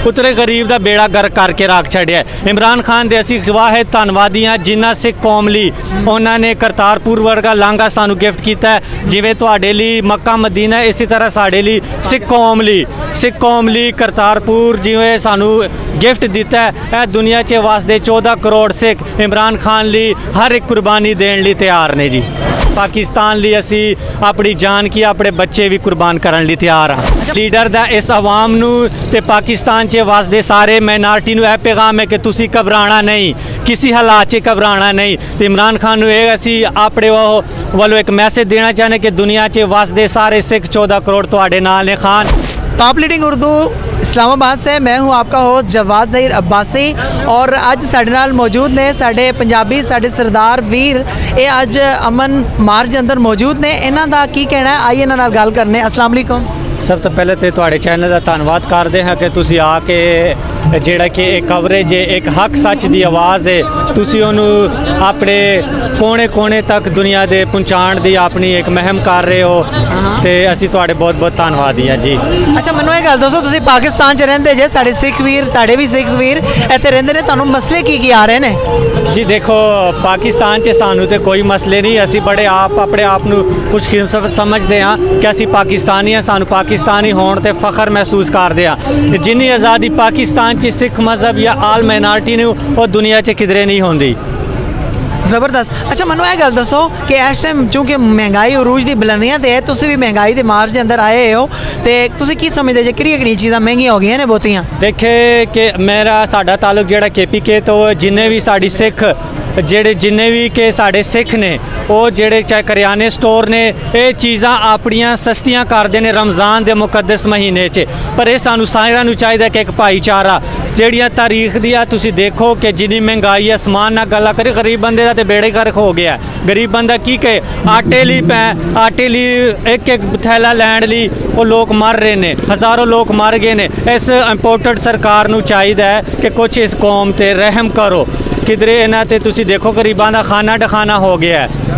उतरे गरीब का बेड़ा गर्क करके रख छड़िया। इमरान खान दे असी वाहिद धन्नवादी हाँ जिन्ना सिख कौम ली उन्होंने करतारपुर वर्गा लांघा सानू गिफ्ट किया है। जिवें तुहाडे लई मक्का मदीना इसी तरह साडे लई सिख कौम ली करतारपुर जिवें सानू गिफ्ट दिता है। दुनिया च वासदे 14 करोड़ सिख इमरान खान ली हर एक कुर्बानी देने लई तैयार ने जी। पाकिस्तान ली असी अपनी जान की अपने बच्चे भी कुर्बान करने लई तैयार हाँ। लीडर दा इस आवाम नू ते पाकिस्तान च वासदे सारे माइनॉरिटी नू यह पैगाम है कि तुसी घबराना नहीं, किसी हालात च घबराना नहीं। तो इमरान खान नू ये असी अपने वालों एक मैसेज देना चाहते कि दुनिया च वासदे सारे सिख 14 करोड़ तुहाडे नाल ने। खान टॉप लीडिंग उर्दू इस्लामाबाद से मैं हूं आपका होस्ट जवाद ज़हीर अब्बासी और अज साडे नाल मौजूद ने साडे पंजाबी साडे सरदार वीर ये अज अमन मार्च के अंदर मौजूद ने। इन्हां दा की कहना है आइए इन्हां नाल गल करने। अस्सलाम वालेकुम। सब तो पहले तो तुहाडे चैनल का धन्नवाद करते हैं कि तुसी आके जिहड़ा कि एक कवरेज है एक हक सच की आवाज़ है तुसी उन्होंने अपने कोने कोने तक दुनिया दे पहुँचाने की अपनी एक मुहिम कर रहे हो तो असी तुहाडे बहुत बहुत धन्नवादी हाँ जी। अच्छा मैनू ये गल दसो तुसी पाकिस्तान च रहिंदे जे साडे सिख वीर तुहाडे भी सिख वीर इत्थे रहिंदे ने तुहानू मसले की आ रहे ने जी? देखो पाकिस्तान च सानू तो कोई मसले नहीं, असी बड़े आप अपने आप नू खुशकिस्मत समझते हाँ कि असी पाकिस्तानी हाँ, सानू पाकिस्तानी होने ते फख्र महसूस करते हैं। जिन्नी आज़ादी पाकिस्तान च सिख मजहब या आल माइनॉरिटी ने वो दुनिया च किधरे नहीं होंदी। ज़बरदस्त। अच्छा मैनू यह गल दसो कि इस टाइम चूँकि महंगाई उरूज की बुलंदियां ते है, तुसी भी महंगाई के मार्च के अंदर आए हो तो तुसी की समझते जे किहड़ियां चीज़ां महंगियां हो गई ने बहुतियां? देखे कि मेरा साडा ताल्लुक जिहड़ा KPK तो जिन्ने भी साडी सिख जिन्ने भी के साढ़े सिख ने वो जेड़े चाहे करियाने स्टोर ने ये चीज़ां अपनियां सस्तियां करते हैं रमज़ान के मुकद्दस महीने च। पर यह सानू सारियां नू चाहिए कि एक भाईचारा जड़ियाँ तारीख दियां तुसी देखो कि जिन्नी महंगाई है समान ना गल्ला करी गरीब बंदे का तो बेड़े गर्क हो गया। गरीब बंदा की कहे आटे ली एक एक थैला लैंड ली वो लोग मर रहे हैं, हज़ारों लोग मर गए ने। इस इंपोर्टेड सरकार नू चाहिए कि कुछ इस कौम ते रहम करो। किधरे इन्हां ते तुसी देखो गरीबां दा खाना डखाना हो गया है।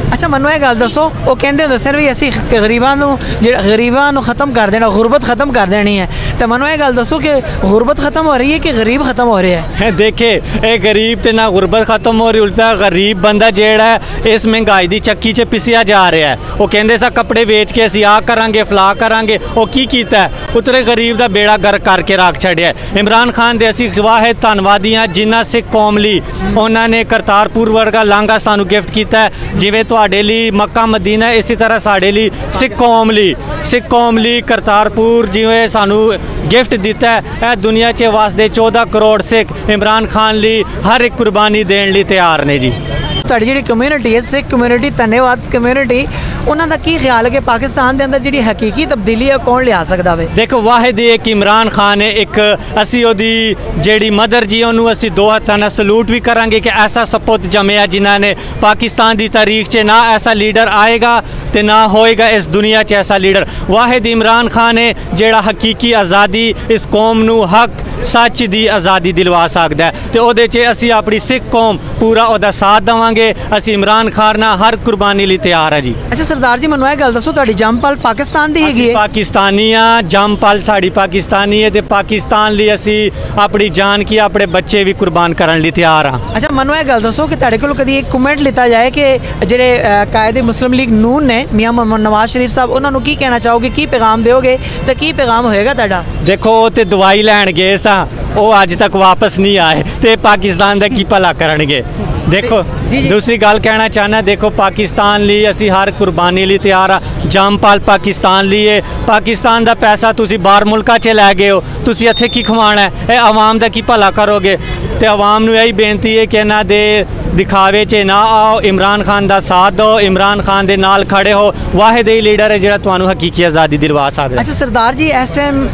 अच्छा मैनू ये गल दसो वो कहते होंदे सर भी असी गरीबां खत्म कर देना, गुरबत खत्म कर देनी है, तो मैनू ये गल दसो कि गुरबत खत्म हो रही है कि गरीब खत्म हो रहे हैं? देखे ये गरीब तो ना गुरबत खत्म हो रही, उल्टा गरीब बंदा जेड़ा है इस महंगाई की चक्की च पिसिया जा रहा है। वो कहते सा कपड़े बेच के असी आ करांगे फला करांगे, वो की कीता है उतरे गरीब का बेड़ा गर्क करके रख छड़िया। इमरान खान दे असी वाहिद धन्नवादी हाँ जिन्ना सिख कौम ली उन्होंने करतारपुर वर्गा लांघा सानू गिफ्ट किया है। जिवें तुहाडे लई मक्का मदीना इसी तरह साडे लई सिख कौम ली करतारपुर जिवें सानू गिफ्ट दिता है। दुनिया च वासदे 14 करोड़ सिख इमरान खान ली हर एक कुर्बानी देने लई तैयार ने जी। तुहाडी जिहड़ी कम्यूनिटी है सिख कम्यूनिटी धन्यवाद कम्यूनिटी उन्हां दा की ख्याल है कि पाकिस्तान के अंदर जिहड़ी हकीकी तब्दीली है कौन लिया सकदा वे? देखो वाहिद एक इमरान खान है, एक असी ओदी जिहड़ी मदर जी उन्होंने असी दो हत्थां नाल सलूट भी करांगे कि ऐसा सपूत जमया जिन्होंने पाकिस्तान की तारीख च ना ऐसा लीडर आएगा तो ना होएगा इस दुनिया च ऐसा लीडर। वाहिद इमरान खान है जिहड़ा हकीकी आज़ादी इस कौम नू हक सच की आज़ादी दिलवा सकता है। तो उहदे च असी अपनी सिख कौम पूरा उहदा साथ देवांगे। असी इमरान खान नाल हर कुर्बानी लई तैयार है जी। अच्छा सरदार जी मैनू ये गल दसो तुहाडी जमपल पाकिस्तान दी हैगी है? पाकिस्तानी हाँ, जमपल साड़ी पाकिस्तानी है, तो पाकिस्तान लिए असी अपनी जान की अपने बच्चे भी कुर्बान करने लई तैयार हाँ। अच्छा मैनू ये गल दसो कि तुहाडे कोलों कदी एक कमेंट लिता जाए कि जिहड़े कायदे मुस्लिम लीग नून ने मियाँ मोहम्मद नवाज शरीफ साहब उन्होंने की कहना चाहोगे, की पैगाम दोगे तो की पैगाम होएगा तुहाडा? देखो तो दवाई लैन गए सा वो अज तक वापस नहीं आए तो पाकिस्तान का की भला करनगे। देखो दूसरी गल कहना चाहना, देखो पाकिस्तान लिए असी हर कुर्बानी लिए तैयार हाँ। जमपाल पाकिस्तान लिए पाकिस्तान का पैसा तुसी बाहर मुल्का च लै गए हो, तुसी इत्थे की खवाना है? आवाम का की भला करोगे? तो आवाम नू यही बेनती है कि इन्हां दे दिखावे च ना आओ, इमरान खान का साथ दो, इमरान खान के नाल खड़े हो। वाहिद ही लीडर है जिहड़ा तुहानू हकीकी आज़ादी दिलवा सकदा है। अच्छा सरदार जी इस टाइम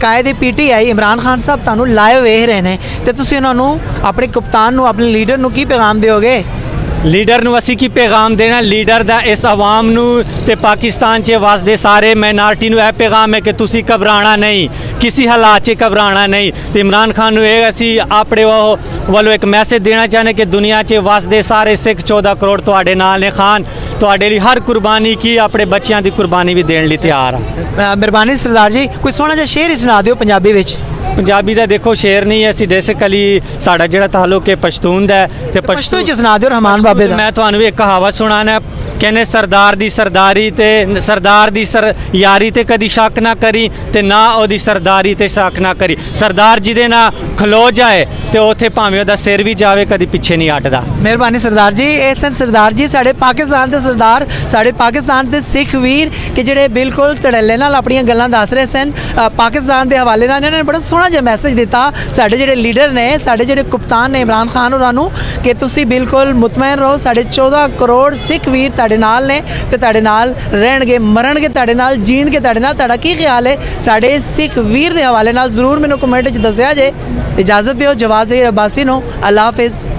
कायदे PTI इमरान खान साहब तुहानू लाइव वेख रहे हैं तो तुसी उन्होंने अपने कप्तान नू अपने लीडर नू की पैगाम दोगे? लीडर नू असी की पैगाम देना, लीडर दा इस आवाम नू ते पाकिस्तान च वासदे सारे माइनॉरिटी नू यह पैगाम है कि तुसी घबराना नहीं, किसी हालात च घबराना नहीं। तो इमरान खान नू ये असी अपने वालों एक मैसेज देना चाहते कि दुनिया च वासदे सारे सिख 14 करोड़ तुहाडे नाल ने। खान तुहाडे लई हर कुर्बानी की अपने बच्चों की कुर्बानी भी देने लई तैयार है। मेहरबानी सरदार जी कोई सोहना जिहा शेर सुना दिओ पंजाबी विच। पंजाबी दा देखो शेर नहीं है, असी बेसिकली साडा जिहड़ा ताल्लुक है पश्तून दा है ते पश्तो च सुना दिओ रहमान बाबे दा। मैं तुहानू एक कहावत सुनाना, कहने सरदार दी सरदारी ते सरदार दी यारी ते कदी शक ना करी ते ना ओदी सरदारी ते शक ना करी। सरदार जिदे ना खलो जाए ते उथे भावें ओदा सिर भी जावे कदी पिछे नहीं हटदा। मेहरबानी सरदार जी। ये सन सरदार जी साढ़े पाकिस्तान के सरदार, साढ़े पाकिस्तान के सिख वीर कि जेडे बिल्कुल धड़ल्ले नाल अपनियां गल्लां दस रहे सन पाकिस्तान के हवाले नाल। इन्होंने बड़ा सोहना जिहा मैसेज दिता साढ़े जेडे लीडर ने, साढ़े जेडे कप्तान ने इमरान खान होरां नूं कि तुसीं बिल्कुल मुतमैन रहो, साढ़े 14 करोड़ सिख वीर तुहाडे नाल ने ते तुहाडे नाल रहणगे, मरणगे तुहाडे नाल, जीणगे तुहाडे नाल। तुहाडा की ख्याल है साढ़े सिख वीर के हवाले नाल? जरूर मैनूं कमेंट च दस्सिया जे। इजाज़त दिओ जवाद ज़हीर अब्बासी नूं। अल्लाह हाफिज़।